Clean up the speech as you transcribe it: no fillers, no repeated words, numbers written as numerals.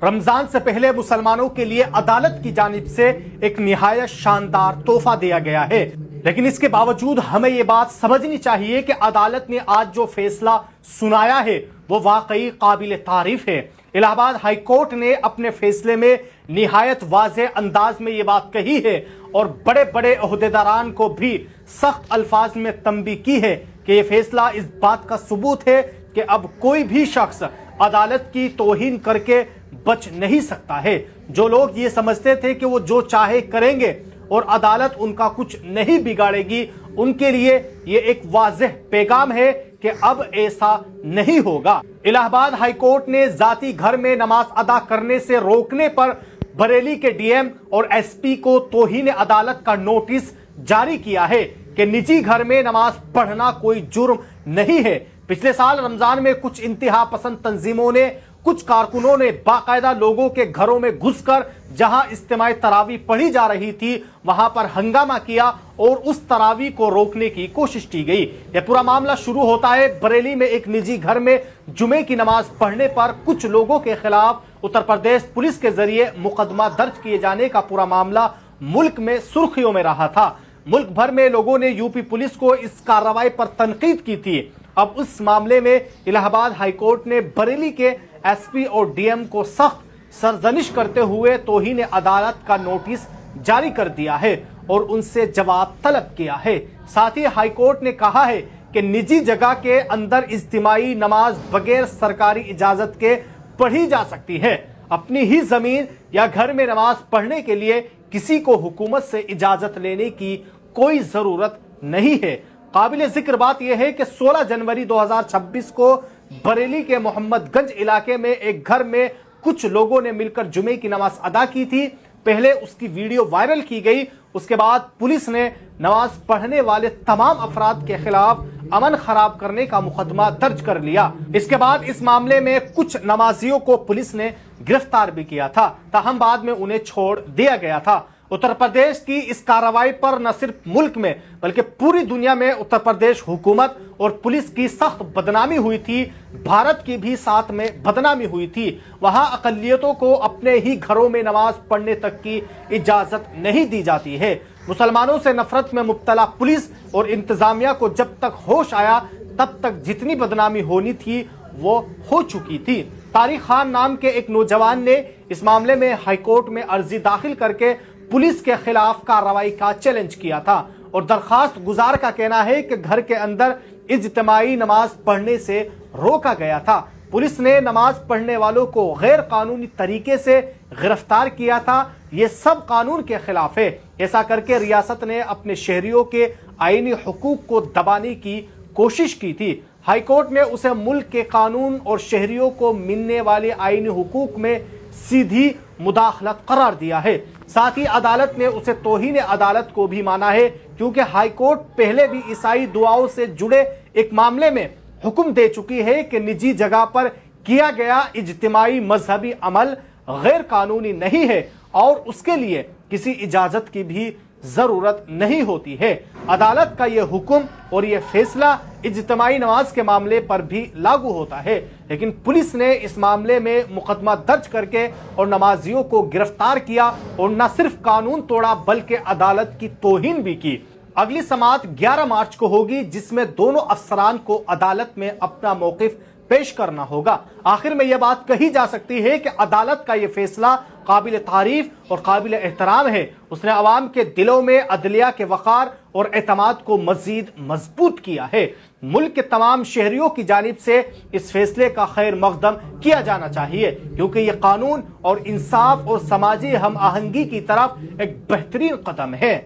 رمضان سے پہلے مسلمانوں کے لیے عدالت کی جانب سے ایک نہایت شاندار تحفہ دیا گیا ہے، لیکن اس کے باوجود ہمیں یہ بات سمجھنی چاہیے کہ عدالت نے آج جو فیصلہ سنایا ہے وہ واقعی قابل تعریف ہے۔ الہ آباد ہائی کورٹ نے اپنے فیصلے میں نہایت واضح انداز میں یہ بات کہی ہے اور بڑے بڑے عہدیداران کو بھی سخت الفاظ میں تنبیہ کی ہے کہ یہ فیصلہ اس بات کا ثبوت ہے کہ اب کوئی بھی شخص عدالت کی توہین کر کے بچ نہیں سکتا ہے۔ جو لوگ یہ سمجھتے تھے کہ وہ جو چاہے کریں گے اور عدالت ان کا کچھ نہیں بگاڑے گی، ان کے لیے یہ ایک واضح پیغام ہے کہ اب ایسا نہیں ہوگا۔ الہ آباد ہائی کورٹ نے ذاتی گھر میں نماز ادا کرنے سے روکنے پر بریلی کے ڈی ایم اور ایس پی کو توہین عدالت کا نوٹس جاری کیا ہے کہ نجی گھر میں نماز پڑھنا کوئی جرم نہیں ہے۔ پچھلے سال رمضان میں کچھ انتہا پسند تنظیموں نے، کچھ کارکنوں نے باقاعدہ لوگوں کے گھروں میں گھس کر جہاں اجتماعی تراویح پڑھی جا رہی تھی وہاں پر ہنگامہ کیا اور اس تراویح کو روکنے کی کوشش کی گئی۔ یہ پورا معاملہ شروع ہوتا ہے بریلی میں ایک نجی گھر میں جمعے کی نماز پڑھنے پر کچھ لوگوں کے خلاف اتر پردیش پولیس کے ذریعے مقدمہ درج کیے جانے کا پورا معاملہ ملک میں سرخیوں میں رہا تھا۔ ملک بھر میں لوگوں نے یو پی پولیس کو اس کارروائی پر تنقید کی تھی۔ اب اس معاملے میں الہ آباد ہائی کورٹ نے بریلی کے ایس پی اور ڈی ایم کو سخت سرزنش کرتے ہوئے توہین عدالت کا نوٹس جاری کر دیا ہے اور ان سے جواب طلب کیا ہے۔ ساتھ ہی ہائی کورٹ نے کہا ہے کہ نجی جگہ کے اندر اجتماعی نماز بغیر سرکاری اجازت کے پڑھی جا سکتی ہے۔ اپنی ہی زمین یا گھر میں نماز پڑھنے کے لیے کسی کو حکومت سے اجازت لینے کی کوئی ضرورت نہیں ہے۔ قابل ذکر بات یہ ہے کہ 16 جنوری 2026 کو بریلی کے محمد گنج علاقے میں ایک گھر میں کچھ لوگوں نے مل کر جمعے کی نماز ادا کی تھی۔ پہلے اس کی ویڈیو وائرل کی گئی، اس کے بعد پولیس نے نماز پڑھنے والے تمام افراد کے خلاف امن خراب کرنے کا مقدمہ درج کر لیا۔ اس کے بعد اس معاملے میں کچھ نمازیوں کو پولیس نے گرفتار بھی کیا تھا، تاہم بعد میں انہیں چھوڑ دیا گیا تھا۔ اتر پردیش کی اس کارروائی پر نہ صرف ملک میں بلکہ پوری دنیا میں اتر پردیش حکومت اور پولیس کی سخت بدنامی ہوئی تھی۔ بھارت کی بھی ساتھ میں بدنامی ہوئی تھی۔ وہاں اقلیتوں کو اپنے ہی گھروں میں نماز پڑھنے تک کی اجازت نہیں دی جاتی ہے۔ مسلمانوں سے نفرت میں مبتلا پولیس اور انتظامیہ کو جب تک ہوش آیا تب تک جتنی بدنامی ہونی تھی وہ ہو چکی تھی۔ طارق خان نام کے ایک نوجوان نے اس معاملے میں ہائی کورٹ میں عرضی داخل کر کے پولیس کے خلاف کارروائی کا چیلنج کیا تھا اور درخواست گزار کا کہنا ہے کہ گھر کے اندر اجتماعی نماز پڑھنے سے روکا گیا تھا۔ پولیس نے نماز پڑھنے والوں کو غیر قانونی طریقے سے گرفتار کیا تھا، یہ سب قانون کے خلاف ہے۔ ایسا کر کے ریاست نے اپنے شہریوں کے آئینی حقوق کو دبانے کی کوشش کی تھی۔ ہائی کورٹ نے اسے ملک کے قانون اور شہریوں کو ملنے والے آئینی حقوق میں سیدھی مداخلت قرار دیا ہے۔ ساتھ ہی عدالت نے اسے توہین عدالت کو بھی مانا ہے، کیونکہ ہائی کورٹ پہلے بھی عیسائی دعاؤں سے جڑے ایک معاملے میں حکم دے چکی ہے کہ نجی جگہ پر کیا گیا اجتماعی مذہبی عمل غیر قانونی نہیں ہے اور اس کے لیے کسی اجازت کی بھی ضرورت نہیں ہوتی ہے۔ عدالت کا یہ حکم اور یہ فیصلہ اجتماعی نماز کے معاملے پر بھی لاگو ہوتا ہے، لیکن پولیس نے اس معاملے میں مقدمہ درج کر کے اور نمازیوں کو گرفتار کیا اور نہ صرف قانون توڑا بلکہ عدالت کی توہین بھی کی۔ اگلی سماعت 11 مارچ کو ہوگی، جس میں دونوں افسران کو عدالت میں اپنا موقف پیش کرنا ہوگا۔ آخر میں یہ بات کہی جا سکتی ہے کہ عدالت کا یہ فیصلہ قابل تعریف اور قابل احترام ہے۔ اس نے عوام کے دلوں میں عدلیہ کے وقار اور اعتماد کو مزید مضبوط کیا ہے۔ ملک کے تمام شہریوں کی جانب سے اس فیصلے کا خیر مقدم کیا جانا چاہیے، کیونکہ یہ قانون اور انصاف اور سماجی ہم آہنگی کی طرف ایک بہترین قدم ہے۔